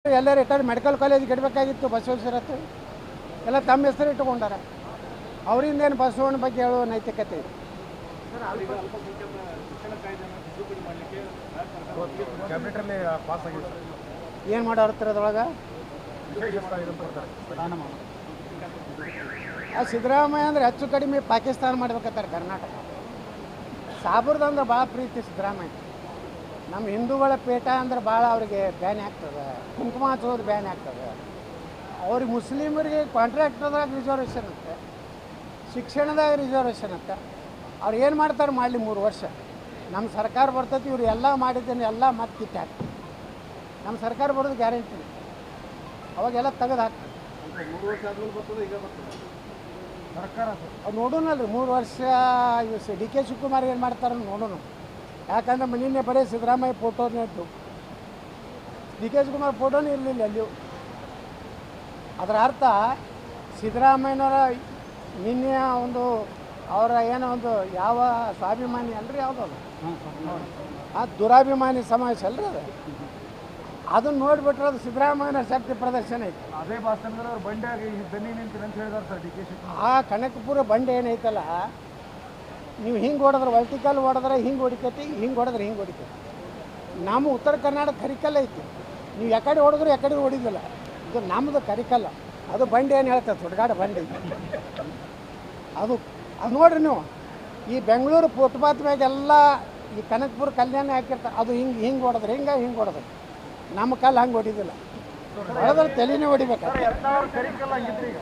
ಎಲ್ಲ retire medical college ಇಡಬೇಕಾಗಿತ್ತು Basaveshwara ಹತ್ರ ಎಲ್ಲ ತಮ್ಮ ಹೆಸರು ಇಟ್ಟುಕೊಂಡಾರ. ಅವರಿಂದ ಏನು ಬಸವಣ್ಣ ಬಗ್ಗೆ ಹೇಳೋ ನೈತಿಕತೆ ಇದೆ? ಏನು ಮಾಡೋರ್ತಾರೆ ಅದ್ರೊಳಗೆ? ಆ ಸಿದ್ದರಾಮಯ್ಯ ಅಂದ್ರೆ ಹೆಚ್ಚು ಕಡಿಮೆ ಪಾಕಿಸ್ತಾನ ಮಾಡ್ಬೇಕತ್ತಾರೆ ಕರ್ನಾಟಕ. ಸಾಬರ್ದಂದ್ರೆ ಭಾಳ ಪ್ರೀತಿ ಸಿದ್ದರಾಮಯ್ಯ. ನಮ್ಮ ಹಿಂದೂಗಳ ಪೇಟ ಅಂದ್ರೆ ಭಾಳ ಅವ್ರಿಗೆ ಬ್ಯಾನ್ ಆಗ್ತದೆ, ಕುಂಕುಮ ಹಚ್ಚೋದು ಬ್ಯಾನ್ ಆಗ್ತದೆ. ಅವ್ರಿಗೆ ಮುಸ್ಲಿಮರಿಗೆ ಕಾಂಟ್ರಾಕ್ಟರ್ದಾಗ ರಿಸರ್ವೇಷನ್ ಅಂತೆ, ಶಿಕ್ಷಣದಾಗ ರಿಸರ್ವೇಷನ್ ಅಂತ. ಅವ್ರು ಏನು ಮಾಡ್ತಾರೆ ಮಾಡಲಿ, 3 ವರ್ಷ ನಮ್ಮ ಸರ್ಕಾರ ಬರ್ತೈತಿ. ಇವ್ರು ಎಲ್ಲ ಮಾಡಿದ್ದೇನೆ ಎಲ್ಲ ಮತ್ತೆ ಕಿತ್ತು ಹಾಕ್ತಾರೆ. ನಮ್ಮ ಸರ್ಕಾರ ಬರೋದು ಗ್ಯಾರಂಟಿ, ಅವಾಗೆಲ್ಲ ತೆಗೆದು ಹಾಕ್ತಾರೆ. 3 ವರ್ಷ ಆದ್ಮೇಲೆ ಬರ್ತದೆ, ಈಗ ಬರ್ತದೆ ಸರ್ಕಾರ. ಅದು ನೋಡೋಣಲ್ರಿ 3 ವರ್ಷ ಡಿ ಕೆ ಶಿವಕುಮಾರ್ ಏನು ಮಾಡ್ತಾರೆ ನೋಡೋಣ. ಯಾಕಂದ್ರೆ ನಿನ್ನೆ ಬರೀ ಸಿದ್ದರಾಮಯ್ಯ ಫೋಟೋನೇ ಇತ್ತು, ಡಿ ಕೆ ಶಿವಕುಮಾರ್ ಫೋಟೋನೇ ಇರಲಿಲ್ಲ ಅಲ್ಲಿಯೂ. ಅದರ ಅರ್ಥ ಸಿದ್ದರಾಮಯ್ಯನವರ ನಿನ್ನೆ ಒಂದು ಅವರ ಏನೋ ಒಂದು ಯಾವ ಸ್ವಾಭಿಮಾನಿ ಅಲ್ರಿ, ಯಾವುದಲ್ಲ ಆ ದುರಾಭಿಮಾನಿ ಸಮಾವೇಶ ಅಲ್ರಿ ಅದು. ಅದನ್ನು ನೋಡಿಬಿಟ್ರೆ ಅದು ಸಿದ್ದರಾಮಯ್ಯನ ಶಕ್ತಿ ಪ್ರದರ್ಶನ ಐತಿ. ಅದೇ ಭಾಷಣದಲ್ಲಿ ಅವ್ರು ಬಂಡೆಯಾಗಿ ದನಿ ನಿಂತು ಅಂತ ಹೇಳಿದಾರೆ ಸರ್ ಡಿ ಕೆ ಶಿವಕುಮಾರ್. ಆ ಕನಕಪುರ ಬಂಡೆ ಏನೈತಲ್ಲ, ನೀವು ಹಿಂಗೆ ಹೊಡೆದ್ರೆ ವರ್ಟಿಕಲ್ ಹೊಡೆದ್ರೆ ಹಿಂಗೆ ಹೊಡಿತೈತಿ, ಹಿಂಗೆ ಹೊಡೆದ್ರೆ ಹಿಂಗೆ ಹೊಡಿತೈತಿ. ನಮ್ಮ ಉತ್ತರ ಕರ್ನಾಟಕ ಕರಿಕಲ್ಲ ಐತಿ. ನೀವು ಯಾಕಡೆ ಹೊಡೆದ್ರು ಯಾಕಡೆ ಹೊಡಿದಿಲ್ಲ, ಇದು ನಮ್ಮದು ಕರಿಕಲ್ಲ. ಅದು ಬಂಡೆ ಏನು ಹೇಳ್ತದೆ, ಸುಡ್ಗಾಡ ಬಂಡೆ ಅದು. ಅದು ನೋಡ್ರಿ ನೀವು, ಈ ಬೆಂಗಳೂರು ಫುಟ್ಪಾತ್ ಮ್ಯಾಗೆಲ್ಲ ಈ ಕನಕಪುರ ಕಲ್ಯಾಣ ಹಾಕಿರ್ತಾರೆ. ಅದು ಹಿಂಗೆ ಹಿಂಗೆ ಹೊಡೆದ್ರೆ ಹಿಂಗೆ ಹೊಡೆದ್ರೆ, ನಮ್ಮ ಕಲ್ಲು ಹಂಗೆ ಹೊಡಿದಿಲ್ಲ. ಹೊಡೆದ್ರೆ ತಲೆನೇ ಹೊಡಿಬೇಕು. ಕರಿಕಲ್ಲ ಹಂಗಿದ್ರಿ ಈಗ.